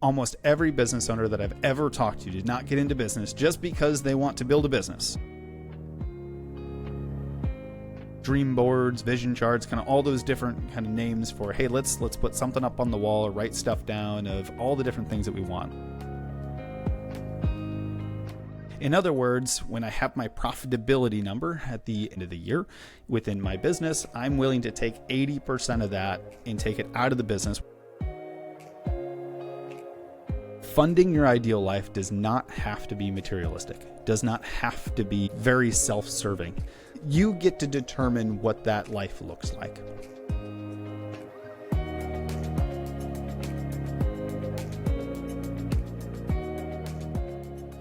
Almost every business owner that I've ever talked to did not get into business just because they want to build a business. Dream boards, vision charts, kind of all those different kind of names for, hey, let's put something up on the wall or write stuff down of all the different things that we want. In other words, when I have my profitability number at the end of the year within my business, I'm willing to take 80% of that and take it out of the business. Funding your ideal life does not have to be materialistic, does not have to be very self-serving. You get to determine what that life looks like.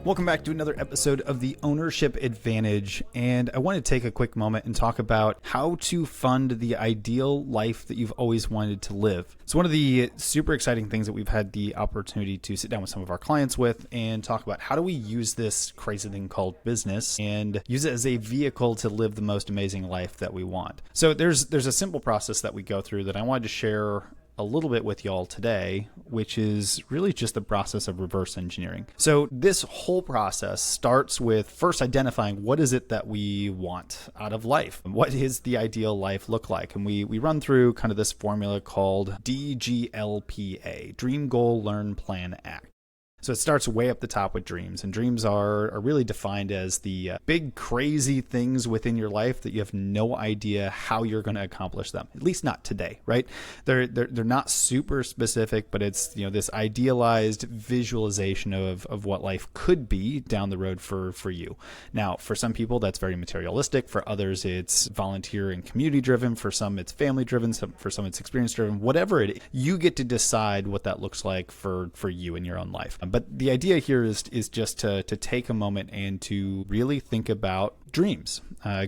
Welcome back to another episode of The Ownership Advantage, and I want to take a quick moment and talk about how to fund the ideal life that you've always wanted to live. It's one of the super exciting things that we've had the opportunity to sit down with some of our clients with and talk about how do we use this crazy thing called business and use it as a vehicle to live the most amazing life that we want. So there's a simple process that we go through that I wanted to share a little bit with y'all today, which is really just the process of reverse engineering. So this whole process starts with first identifying what is it that we want out of life? What is the ideal life look like? And we run through kind of this formula called DGLPA, Dream, Goal, Learn, Plan, Act. So it starts way up the top with dreams, and dreams are really defined as the big crazy things within your life that you have no idea how you're going to accomplish them. At least not today, right? They're not super specific, but it's this idealized visualization of what life could be down the road for you. Now, for some people that's very materialistic. For others, it's volunteer and community driven. For some, it's family driven. For some, it's experience driven. Whatever it is, you get to decide what that looks like for you in your own life. But the idea here is just to take a moment and to really think about dreams,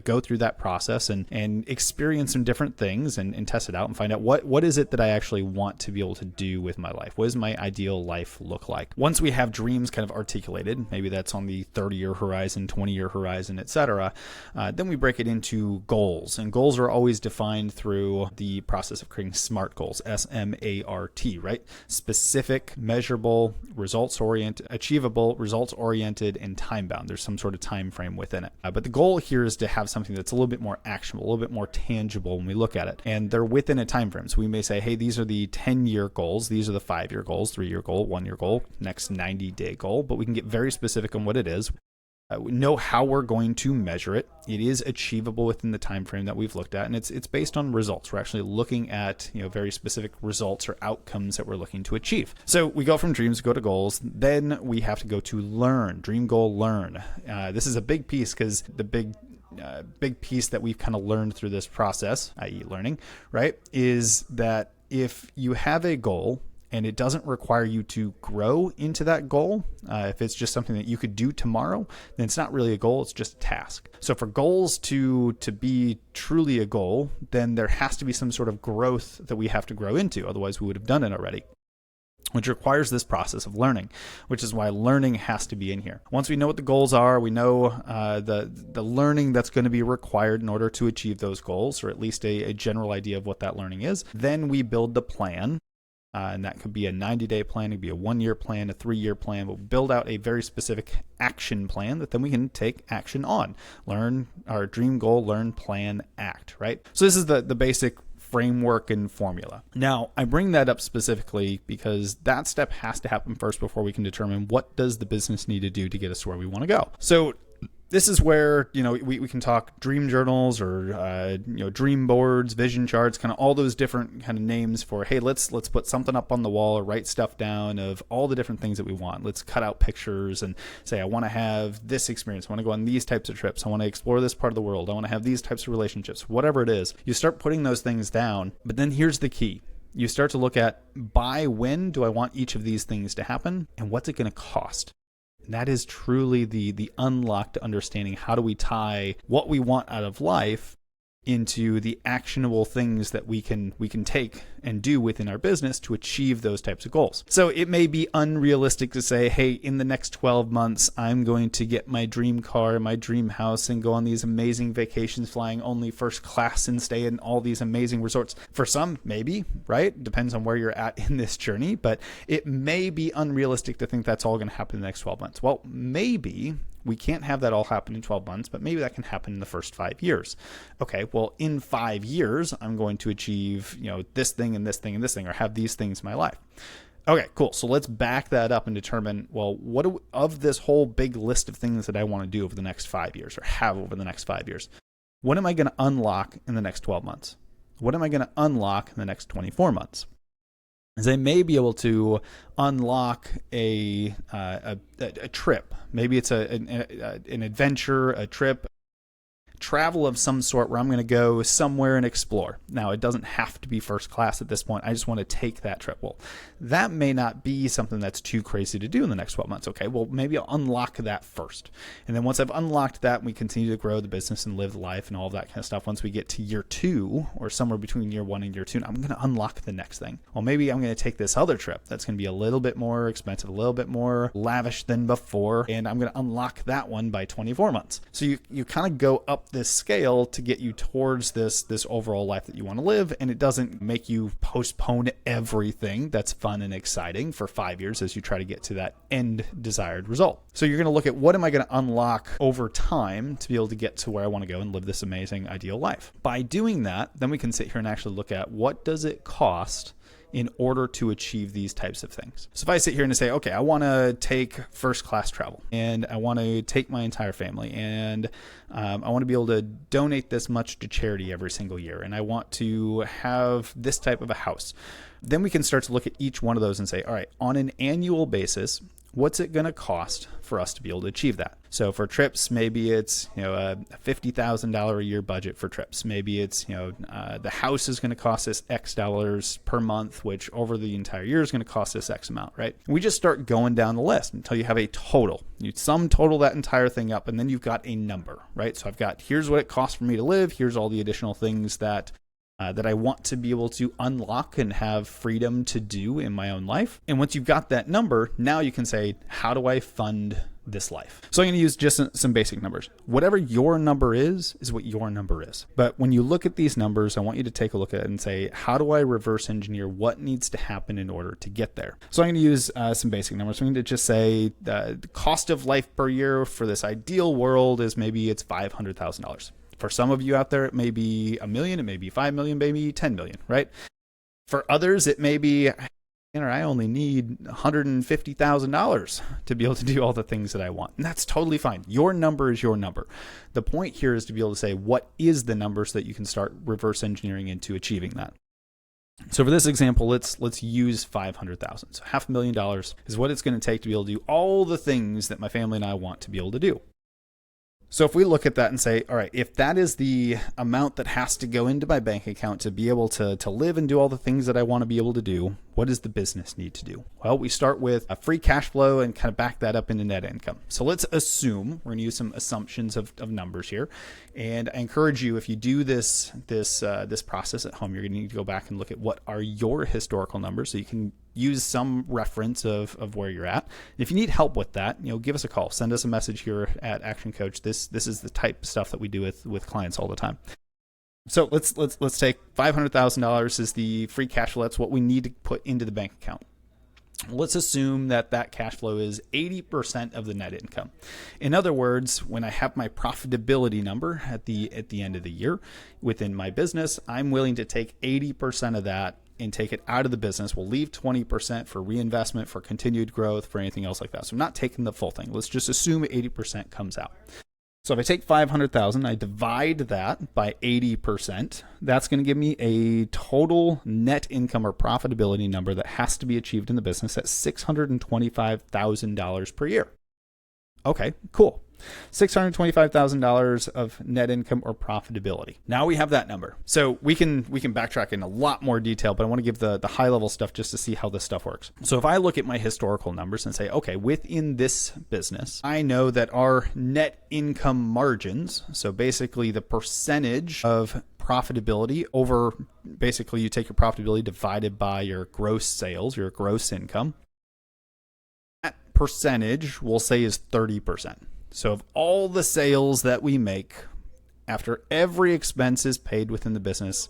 go through that process and experience some different things and test it out and find out what is it that I actually want to be able to do with my life? What does my ideal life look like? Once we have dreams kind of articulated, maybe that's on the 30-year horizon, 20-year horizon, etc., then we break it into goals. And goals are always defined through the process of creating SMART goals, S-M-A-R-T, right? Specific, measurable, results-oriented, achievable, results-oriented, and time-bound. There's some sort of time frame within it. But the goal here is to have something that's a little bit more actionable, a little bit more tangible when we look at it. And they're within a time frame. So we may say, hey, these are the 10-year goals. These are the 5-year goals, 3-year goal, 1-year goal, next 90-day goal. But we can get very specific on what it is. We know how we're going to measure it. It is achievable within the time frame that we've looked at, and it's based on results. We're actually looking at very specific results or outcomes that we're looking to achieve. So we go from dreams, go to goals. Then we have to go to learn. Dream, goal, learn. This is a big piece because the big piece that we've kind of learned through this process, i.e. learning, right, is that if you have a goal and it doesn't require you to grow into that goal, if it's just something that you could do tomorrow, then it's not really a goal, it's just a task. So for goals to be truly a goal, then there has to be some sort of growth that we have to grow into, otherwise we would have done it already, which requires this process of learning, which is why learning has to be in here. Once we know what the goals are, we know the learning that's going to be required in order to achieve those goals, or at least a general idea of what that learning is. Then we build the plan. And that could be a 90-day plan, it could be a 1-year plan, a 3-year plan, but we'll build out a very specific action plan that then we can take action on. Learn our dream, goal, learn, plan, act, right? So this is the basic framework and formula. Now, I bring that up specifically because that step has to happen first before we can determine what does the business need to do to get us to where we want to go. So this is where, we can talk dream journals or, dream boards, vision charts, kind of all those different kind of names for, hey, let's put something up on the wall or write stuff down of all the different things that we want. Let's cut out pictures and say, I want to have this experience. I want to go on these types of trips. I want to explore this part of the world. I want to have these types of relationships, whatever it is. You start putting those things down, but then here's the key. You start to look at by when do I want each of these things to happen and what's it going to cost? And that is truly the unlock to understanding how do we tie what we want out of life into the actionable things that we can take and do within our business to achieve those types of goals. So it may be unrealistic to say, hey, in the next 12 months, I'm going to get my dream car, my dream house, and go on these amazing vacations flying only first class and stay in all these amazing resorts. For some, maybe, right? Depends on where you're at in this journey, but it may be unrealistic to think that's all going to happen in the next 12 months. Well, maybe we can't have that all happen in 12 months, but maybe that can happen in the first 5 years. Okay, well, in 5 years, I'm going to achieve, this thing and this thing and this thing, or have these things in my life. Okay, cool. So let's back that up and determine, well, of this whole big list of things that I want to do over the next 5 years, or have over the next 5 years, what am I going to unlock in the next 12 months? What am I going to unlock in the next 24 months? Is I may be able to unlock a trip. Maybe it's an adventure, a trip, travel of some sort where I'm going to go somewhere and explore. Now, it doesn't have to be first class at this point. I just want to take that trip. Well, that may not be something that's too crazy to do in the next 12 months. Okay, well, maybe I'll unlock that first. And then once I've unlocked that, we continue to grow the business and live life and all of that kind of stuff. Once we get to year 2 or somewhere between year 1 and year 2, I'm going to unlock the next thing. Well, maybe I'm going to take this other trip that's going to be a little bit more expensive, a little bit more lavish than before, and I'm going to unlock that one by 24 months. So you kind of go up this scale to get you towards this overall life that you want to live, and it doesn't make you postpone everything that's fun and exciting for 5 years as you try to get to that end desired result. So you're going to look at, what am I going to unlock over time to be able to get to where I want to go and live this amazing ideal life? By doing that, then we can sit here and actually look at, what does it cost in order to achieve these types of things. So if I sit here and say, okay, I want to take first class travel, and I want to take my entire family, and I want to be able to donate this much to charity every single year, and I want to have this type of a house, then we can start to look at each one of those and say, all right, on an annual basis, what's it going to cost for us to be able to achieve that? So for trips, maybe it's a $50,000 a year budget for trips. Maybe it's the house is going to cost us X dollars per month, which over the entire year is going to cost us X amount, right? And we just start going down the list until you have a total. You sum total that entire thing up, and then you've got a number, right? So I've got, here's what it costs for me to live. Here's all the additional things that I want to be able to unlock and have freedom to do in my own life. And once you've got that number, now you can say, how do I fund this life? So I'm going to use just some basic numbers. Whatever your number is what your number is. But when you look at these numbers, I want you to take a look at it and say, how do I reverse engineer what needs to happen in order to get there? So I'm going to use some basic numbers. So I'm going to just say the cost of life per year for this ideal world is, maybe it's $500,000. For some of you out there, it may be $1 million, it may be $5 million, maybe $10 million, right? For others, it may be, I only need $150,000 to be able to do all the things that I want. And that's totally fine. Your number is your number. The point here is to be able to say, what is the number, so that you can start reverse engineering into achieving that. So for this example, let's use $500,000. So $500,000 is what it's going to take to be able to do all the things that my family and I want to be able to do. So if we look at that and say, all right, if that is the amount that has to go into my bank account to be able to live and do all the things that I want to be able to do, what does the business need to do? Well, we start with a free cash flow and kind of back that up into net income. So let's assume, we're going to use some assumptions of numbers here. And I encourage you, if you do this process at home, you're going to need to go back and look at what are your historical numbers, so you can use some reference of where you're at. If you need help with that, give us a call. Send us a message here at Action Coach. This is the type of stuff that we do with clients all the time. So let's take $500,000 is the free cash flow. That's what we need to put into the bank account. Let's assume that cash flow is 80% of the net income. In other words, when I have my profitability number at the end of the year within my business, I'm willing to take 80% of that and take it out of the business. We'll leave 20% for reinvestment, for continued growth, for anything else like that. So I'm not taking the full thing. Let's just assume 80% comes out. So if I take 500,000, I divide that by 80%, that's going to give me a total net income or profitability number that has to be achieved in the business at $625,000 per year. Okay, cool. $625,000 of net income or profitability. Now we have that number. So we can backtrack in a lot more detail, but I want to give the high level stuff just to see how this stuff works. So if I look at my historical numbers and say, okay, within this business, I know that our net income margins, so basically the percentage of profitability over, basically you take your profitability divided by your gross sales, your gross income. That percentage we'll say is 30%. So of all the sales that we make, after every expense is paid within the business,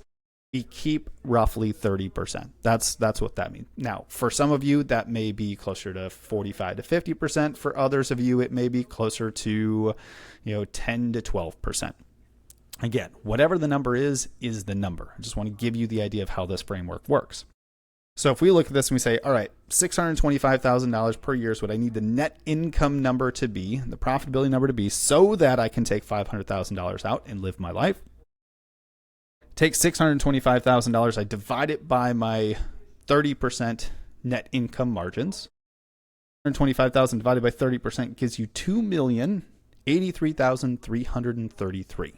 we keep roughly 30%. That's what that means. Now, for some of you, that may be closer to 45 to 50%. For others of you, it may be closer to 10 to 12%. Again, whatever the number is the number. I just want to give you the idea of how this framework works. So if we look at this and we say, all right, $625,000 per year is what I need the net income number to be, the profitability number to be, so that I can take $500,000 out and live my life. Take $625,000, I divide it by my 30% net income margins. $625,000 divided by 30% gives you $2,083,333.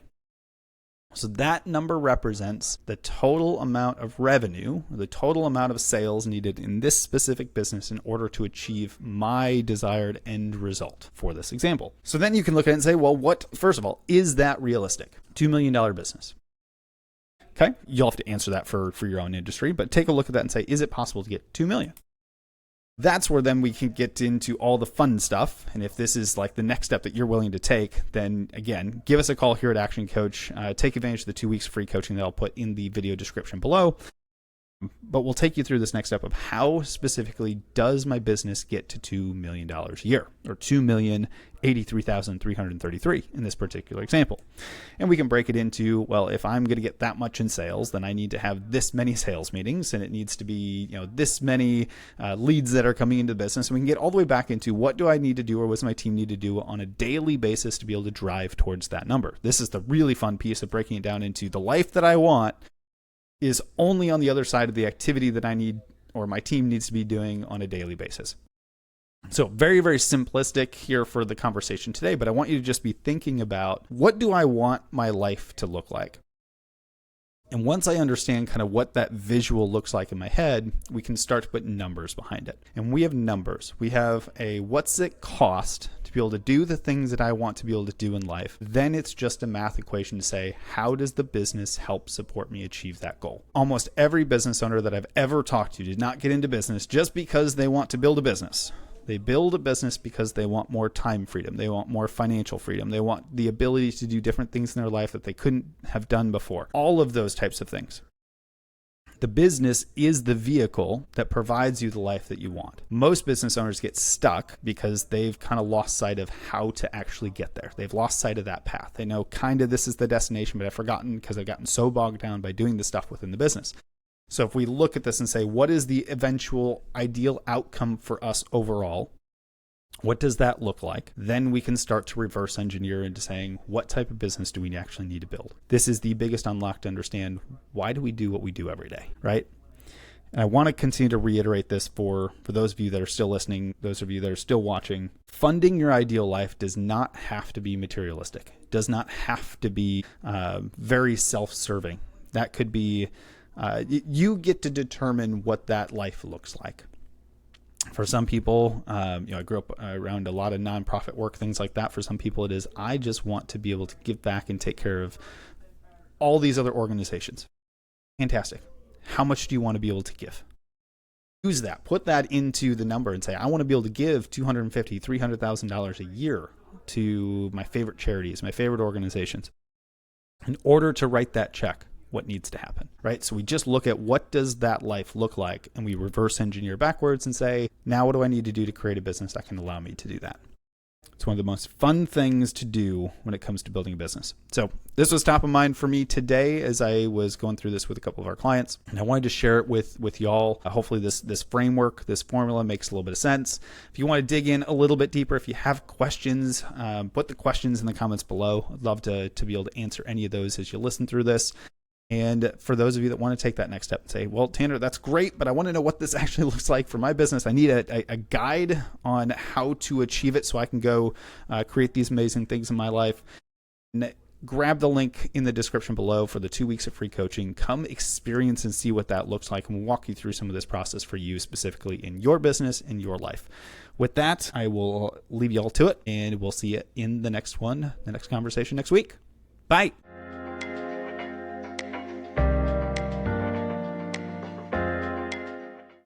So that number represents the total amount of revenue, the total amount of sales needed in this specific business in order to achieve my desired end result for this example. So then you can look at it and say, well, first of all, is that realistic? $2 million business. Okay, you'll have to answer that for your own industry, but take a look at that and say, is it possible to get 2 million? That's where then we can get into all the fun stuff. And if this is like the next step that you're willing to take, then again, give us a call here at Action Coach. Take advantage of the 2 weeks free coaching that I'll put in the video description below. But we'll take you through this next step of how specifically does my business get to $2 million a year, or 2,083,333 in this particular example. And we can break it into, well, if I'm going to get that much in sales, then I need to have this many sales meetings, and it needs to be, this many leads that are coming into the business. And we can get all the way back into what do I need to do, or what does my team need to do on a daily basis to be able to drive towards that number. This is the really fun piece of breaking it down into the life that I want is only on the other side of the activity that I need or my team needs to be doing on a daily basis. So very, very simplistic here for the conversation today, but I want you to just be thinking about what do I want my life to look like? And once I understand kind of what that visual looks like in my head, we can start to put numbers behind it. And we have numbers. We have a what's it cost to be able to do the things that I want to be able to do in life. Then it's just a math equation to say, how does the business help support me achieve that goal? Almost every business owner that I've ever talked to did not get into business just because they want to build a business. They build a business because they want more time freedom. They want more financial freedom. They want the ability to do different things in their life that they couldn't have done before. All of those types of things. The business is the vehicle that provides you the life that you want. Most business owners get stuck because they've kind of lost sight of how to actually get there. They've lost sight of that path. They know kind of this is the destination, but I've forgotten because I've gotten so bogged down by doing the stuff within the business. So if we look at this and say, what is the eventual ideal outcome for us overall? What does that look like? Then we can start to reverse engineer into saying, what type of business do we actually need to build? This is the biggest unlock to understand, why do we do what we do every day, right? And I want to continue to reiterate this for those of you that are still listening, those of you that are still watching. Funding your ideal life does not have to be materialistic. It does not have to be very self-serving. That could be you get to determine what that life looks like. For some people, I grew up around a lot of nonprofit work, things like that. For some people, it is, I just want to be able to give back and take care of all these other organizations. Fantastic. How much do you want to be able to give? Use that. Put that into the number and say, I want to be able to give $250,000, $300,000 a year to my favorite charities, my favorite organizations. In order to write that check, what needs to happen, right? So we just look at what does that life look like, and we reverse engineer backwards and say, now what do I need to do to create a business that can allow me to do that? It's one of the most fun things to do when it comes to building a business. So this was top of mind for me today as I was going through this with a couple of our clients, and I wanted to share it with y'all. Hopefully this framework, this formula makes a little bit of sense. If you want to dig in a little bit deeper, if you have questions, put the questions in the comments below. I'd love to be able to answer any of those as you listen through this. And for those of you that want to take that next step and say, well, Tanner, that's great, but I want to know what this actually looks like for my business. I need a guide on how to achieve it so I can go create these amazing things in my life. And grab the link in the description below for the 2 weeks of free coaching. Come experience and see what that looks like, and we'll walk you through some of this process for you specifically in your business, in your life. With that, I will leave you all to it, and we'll see you in the next one, the next conversation next week. Bye.